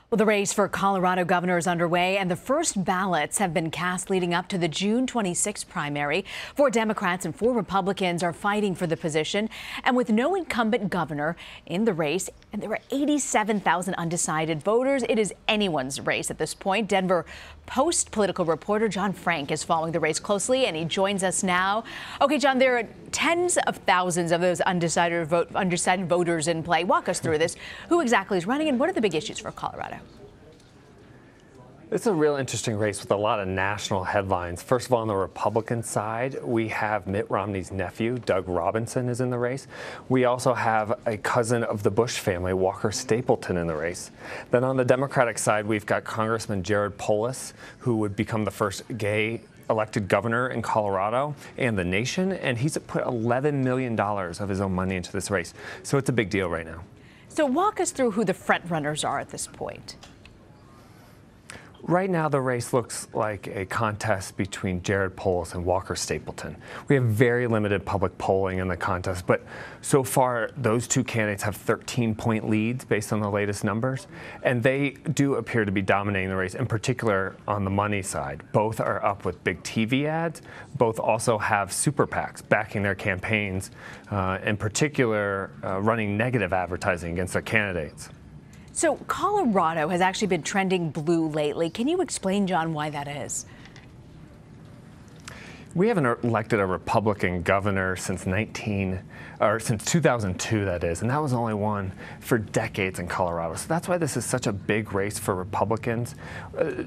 Well, the race for Colorado governor is underway, and the first ballots have been cast leading up to the June 26 primary. 4 Democrats and 4 Republicans are fighting for the position. And with no incumbent governor in the race, and there are 87,000 undecided voters, it is anyone's race at this point. Denver Post political reporter John Frank is following the race closely, and he joins us now. Okay, John, there are tens of thousands of those undecided voters in play. Walk us through this. Who exactly is running, and what are the big issues for Colorado? It's a real interesting race with a lot of national headlines. First of all, on the Republican side, we have Mitt Romney's nephew, Doug Robinson, is in the race. We also have a cousin of the Bush family, Walker Stapleton, in the race. Then on the Democratic side, we've got Congressman Jared Polis, who would become the first gay elected governor in Colorado and the nation, and he's put $11 million of his own money into this race. So it's a big deal right now. So walk us through who the front runners are at this point. Right now, the race looks like a contest between Jared Polis and Walker Stapleton. We have very limited public polling in the contest, but so far, those two candidates have 13-point leads based on the latest numbers, and they do appear to be dominating the race, in particular on the money side. Both are up with big TV ads. Both also have super PACs backing their campaigns, in particular running negative advertising against their candidates. So Colorado has actually been trending blue lately. Can you explain, John, why that is? We haven't elected a Republican governor since 2002, that is, and that was only one for decades in Colorado. So that's why this is such a big race for Republicans.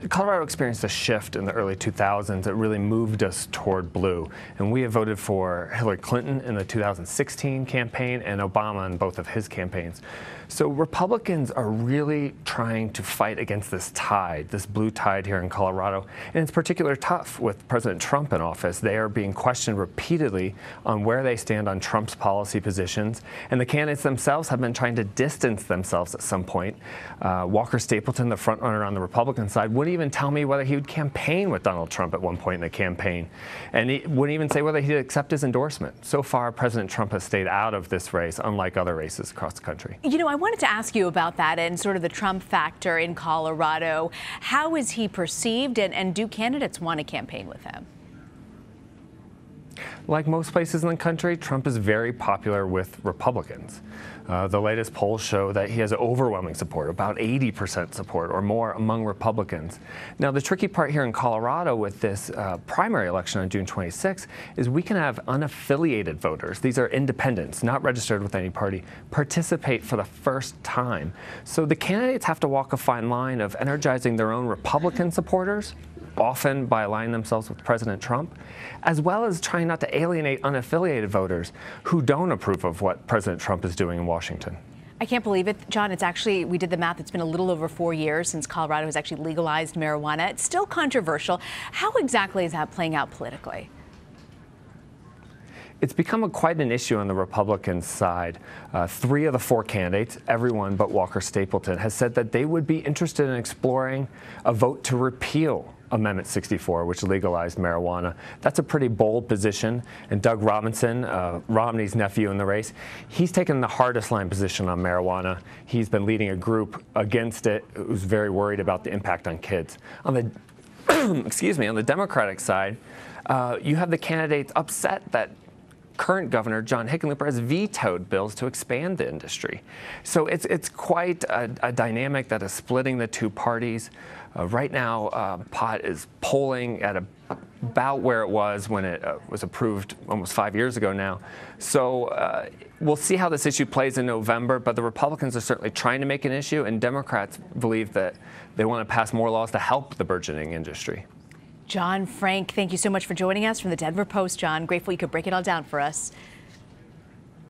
Colorado experienced a shift in the early 2000s that really moved us toward blue, and we have voted for Hillary Clinton in the 2016 campaign and Obama in both of his campaigns. So Republicans are really trying to fight against this tide, this blue tide here in Colorado, and it's particularly tough with President Trump in office. They are being questioned repeatedly on where they stand on Trump's policy positions, and the candidates themselves have been trying to distance themselves at some point. Walker Stapleton, the frontrunner on the Republican side, wouldn't even tell me whether he would campaign with Donald Trump at one point in the campaign, and he wouldn't even say whether he'd accept his endorsement. So far, President Trump has stayed out of this race, unlike other races across the country. You know, I wanted to ask you about that and sort of the Trump factor in Colorado. How is he perceived, and do candidates want to campaign with him? Like most places in the country, Trump is very popular with Republicans. The latest polls show that he has overwhelming support, about 80% support or more among Republicans. Now, the tricky part here in Colorado with this primary election on June 26 is we can have unaffiliated voters. These are independents, not registered with any party, participate for the first time. So the candidates have to walk a fine line of energizing their own Republican supporters, often by aligning themselves with President Trump, as well as trying not to alienate unaffiliated voters who don't approve of what President Trump is doing in Washington. I can't believe it, John. It's actually, we did the math, it's been a little over 4 years since Colorado has actually legalized marijuana. It's still controversial. How exactly is that playing out politically? It's become quite an issue on the Republican side. 3 of the 4 candidates, everyone but Walker Stapleton, has said that they would be interested in exploring a vote to repeal Amendment 64, which legalized marijuana. That's a pretty bold position. And Doug Robinson, Romney's nephew in the race, he's taken the hardest line position on marijuana. He's been leading a group against it who's very worried about the impact on kids. On the excuse me, on the Democratic side, you have the candidates upset that current governor John Hickenlooper has vetoed bills to expand the industry. So it's quite a dynamic that is splitting the two parties. Right now, pot is polling at about where it was when it was approved almost 5 years ago now. So we'll see how this issue plays in November, but the Republicans are certainly trying to make an issue, and Democrats believe that they want to pass more laws to help the burgeoning industry. John Frank, thank you so much for joining us from the Denver Post, John. Grateful you could break it all down for us.